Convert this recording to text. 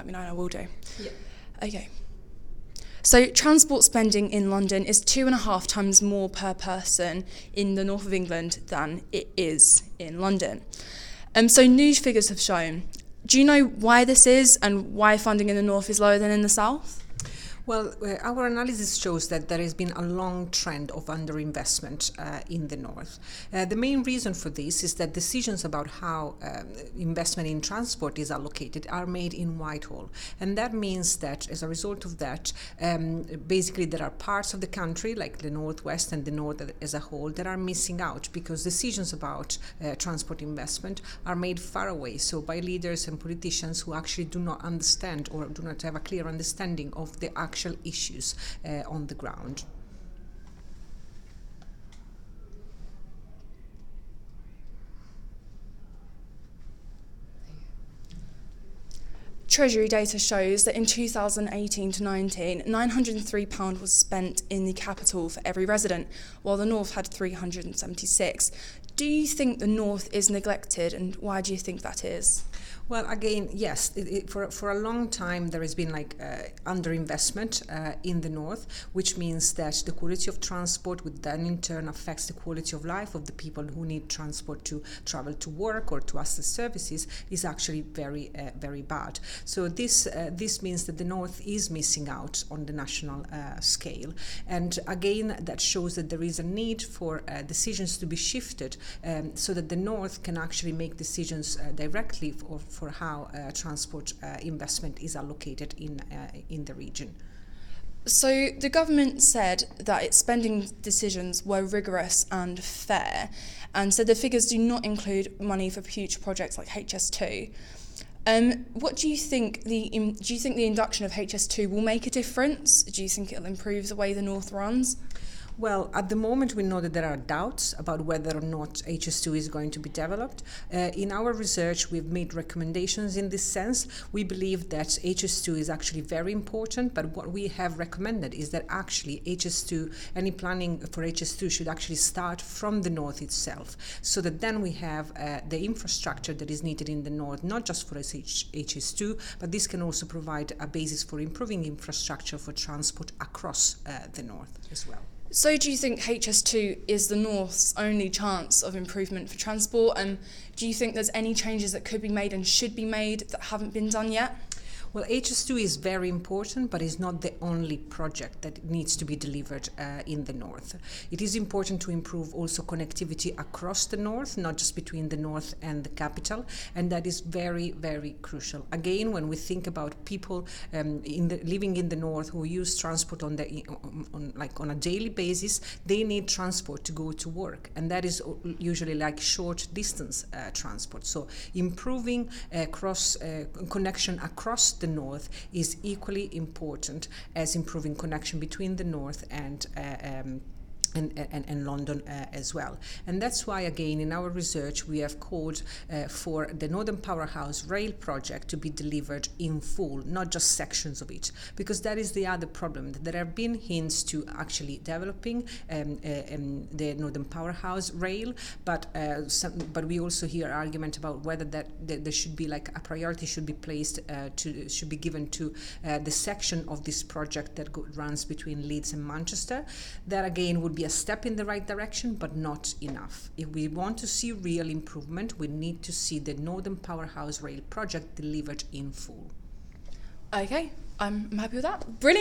let me know and I will do. Yeah. Okay. So transport spending in London is 2.5 times more per person in the north of England than it is in London. So news figures have shown. Do you know why this is and why funding in the north is lower than in the south? Well, our analysis shows that there has been a long trend of underinvestment in the north. The main reason for this is that decisions about how investment in transport is allocated are made in Whitehall. And that means that as a result of that, basically there are parts of the country, like the northwest and the north as a whole, that are missing out because decisions about transport investment are made far away, so by leaders and politicians who actually do not understand or do not have a clear understanding of the actual issues on the ground. Treasury data shows that in 2018 to 19, £903 was spent in the capital for every resident, while the north had 376. Do you think the north is neglected, and why do you think that is? Well, again, yes, for a long time there has been underinvestment in the north, which means that the quality of transport, which then in turn affects the quality of life of the people who need transport to travel to work or to access services, is actually very, very bad. So this means that the north is missing out on the national scale. And again, that shows that there is a need for decisions to be shifted so that the north can actually make decisions directly for how transport investment is allocated in the region. So the government said that its spending decisions were rigorous and fair, and so the figures do not include money for future projects like HS2. What do you think? Do you think the induction of HS2 will make a difference? Do you think it'll improve the way the north runs? Well, at the moment we know that there are doubts about whether or not HS2 is going to be developed. In our research, we've made recommendations in this sense. We believe that HS2 is actually very important, but what we have recommended is that actually HS2, any planning for HS2 should actually start from the north itself, so that then we have the infrastructure that is needed in the north, not just for HS2, but this can also provide a basis for improving infrastructure for transport across the north as well. So do you think HS2 is the North's only chance of improvement for transport? And do you think there's any changes that could be made and should be made that haven't been done yet? Well, HS2 is very important, but it's not the only project that needs to be delivered in the north. It is important to improve also connectivity across the north, not just between the north and the capital, and that is very, very crucial. Again, when we think about people living in the north who use transport on a daily basis, they need transport to go to work, and that is usually short distance transport. So improving connection across the north is equally important as improving connection between the north and London as well. And that's why, again, in our research, we have called for the Northern Powerhouse Rail project to be delivered in full, not just sections of it, because that is the other problem. There have been hints to actually developing the Northern Powerhouse Rail, but we also hear argument about whether there should be a priority should be placed should be given to the section of this project that runs between Leeds and Manchester. That again would be a step in the right direction, but not enough. If we want to see real improvement, we need to see the Northern Powerhouse Rail project delivered in full. Okay, I'm happy with that. Brilliant.